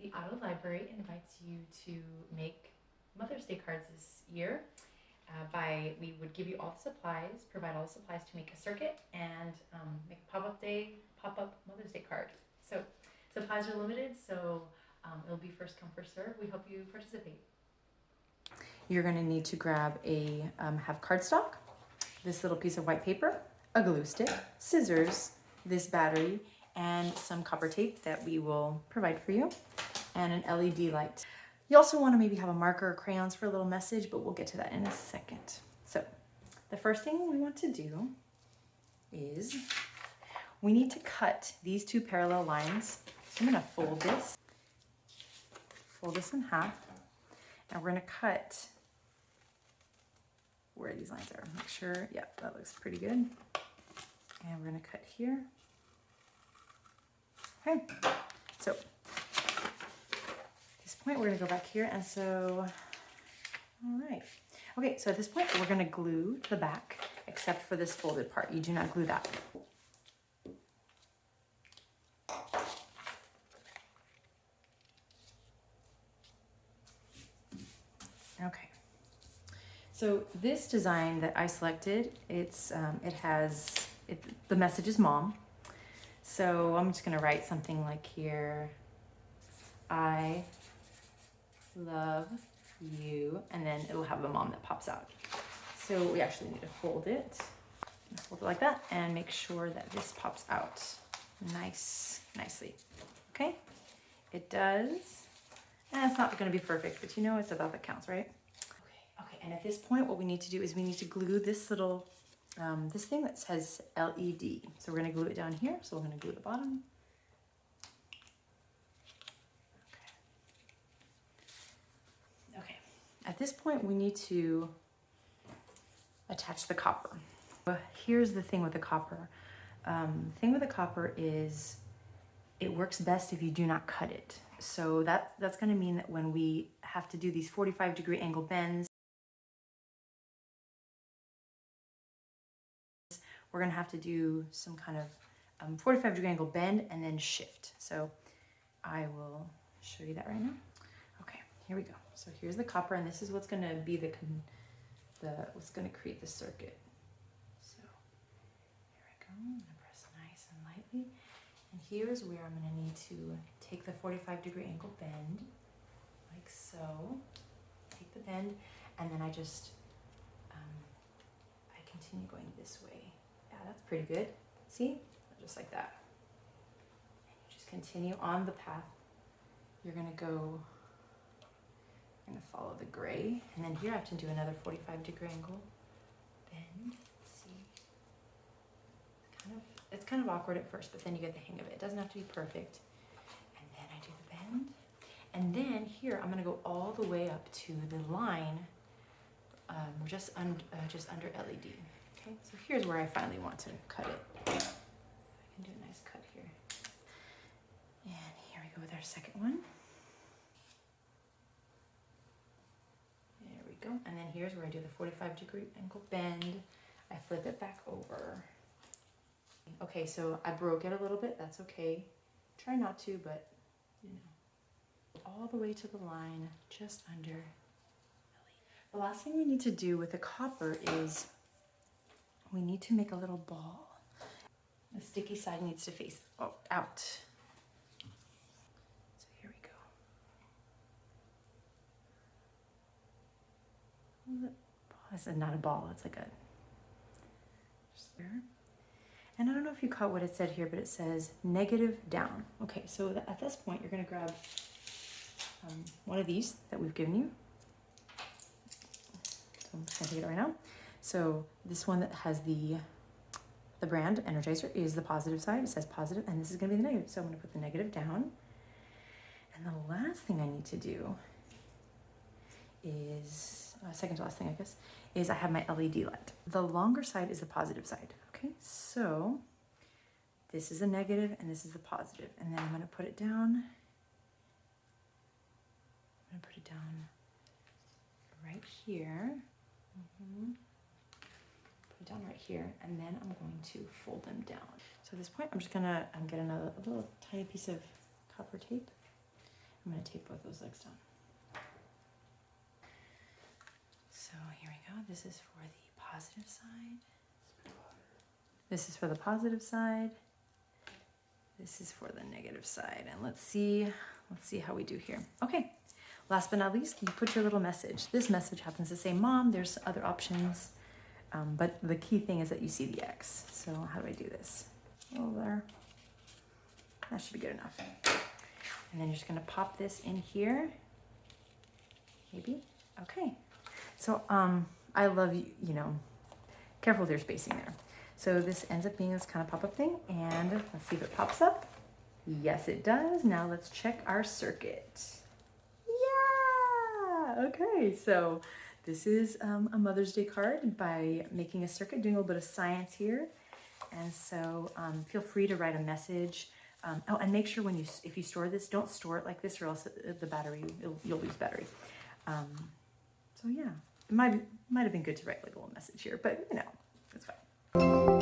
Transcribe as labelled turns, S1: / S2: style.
S1: The Auto Library invites you to make Mother's Day cards this year. We would give you all the supplies, provide all the supplies to make a circuit and make a pop-up Mother's Day card. So supplies are limited, so it'll be first come, first serve. We hope you participate. You're going to need to grab have cardstock, this little piece of white paper, a glue stick, scissors, this battery, and some copper tape that we will provide for you, and an LED light. You also want to maybe have a marker or crayons for a little message, but we'll get to that in a second. So the first thing we want to do is we need to cut these two parallel lines. So I'm going to fold this in half, and we're going to cut where these lines are. Make sure, yeah, that looks pretty good. And we're going to cut here. Okay, so at this point we're going to go back here, and so, all right. Okay, so at this point we're going to glue the back, except for this folded part. You do not glue that. Okay. So this design that I selected, the message is mom. So I'm just gonna write something like here, I love you, and then it'll have a mom that pops out. So we actually need to fold it like that, and make sure that this pops out nicely. Okay, it does. And it's not gonna be perfect, but you know it's about that counts, right? Okay, and at this point, what we need to do is we need to glue this little, this thing that says LED. So we're gonna glue it down here. So we're gonna glue the bottom. Okay, at this point, we need to attach the copper. Here's the thing with the copper. Thing with the copper is it works best if you do not cut it. So that's gonna mean that when we have to do these 45-degree angle bends, we're gonna have to do some kind of 45-degree angle bend and then shift. So I will show you that right now. Okay, here we go. So here's the copper, and this is what's gonna be what's gonna create the circuit. So here I go. I'm gonna press nice and lightly. And here's where I'm gonna need to take the 45-degree angle bend, like so. Take the bend, and then I continue going this way. Yeah, that's pretty good. See? Just like that. And you just continue on the path. You're gonna follow the gray, and then here I have to do another 45-degree angle bend. See? It's kind of awkward at first, but then you get the hang of it. It doesn't have to be perfect. And then I do the bend. And then here, I'm gonna go all the way up to the line, just under LED. Okay, so here's where I finally want to cut it. I can do a nice cut here. And here we go with our second one. There we go. And then here's where I do the 45-degree angle bend. I flip it back over. Okay, so I broke it a little bit. That's okay. Try not to, but you know. All the way to the line, just under LED. The last thing we need to do with the copper is we need to make a little ball. The sticky side needs to face out. So here we go. This is not a ball, it's like just there. And I don't know if you caught what it said here, but it says negative down. Okay, so at this point, you're gonna grab one of these that we've given you. So I'm just gonna take it right now. So this one that has the brand Energizer is the positive side. It says positive, and this is gonna be the negative. So I'm gonna put the negative down. And the last thing I need to do is, second to last thing I guess, is I have my LED light. The longer side is the positive side, okay? So this is a negative and this is the positive. And then I'm gonna put it down. I'm gonna put it down right here. Put it down right here, and then I'm going to fold them down. So at this point, I'm just gonna get a little tiny piece of copper tape, I'm going to tape both those legs down. So here we go. This is for the positive side. This is for the positive side. This is for the negative side. And let's see how we do here. Okay. Last but not least, you put your little message. This message happens to say mom. There's other options. But the key thing is that you see the X. So how do I do this? Over there. That should be good enough. And then you're just gonna pop this in here. Maybe. Okay. So I love, careful with your spacing there. So this ends up being this kind of pop-up thing. And let's see if it pops up. Yes, it does. Now let's check our circuit. Yeah! Okay, so this is a Mother's Day card by making a circuit, doing a little bit of science here. And so feel free to write a message. Oh, and make sure if you store this, don't store it like this or else the battery, you'll lose battery. So yeah, it might have been good to write like a little message here, but it's fine.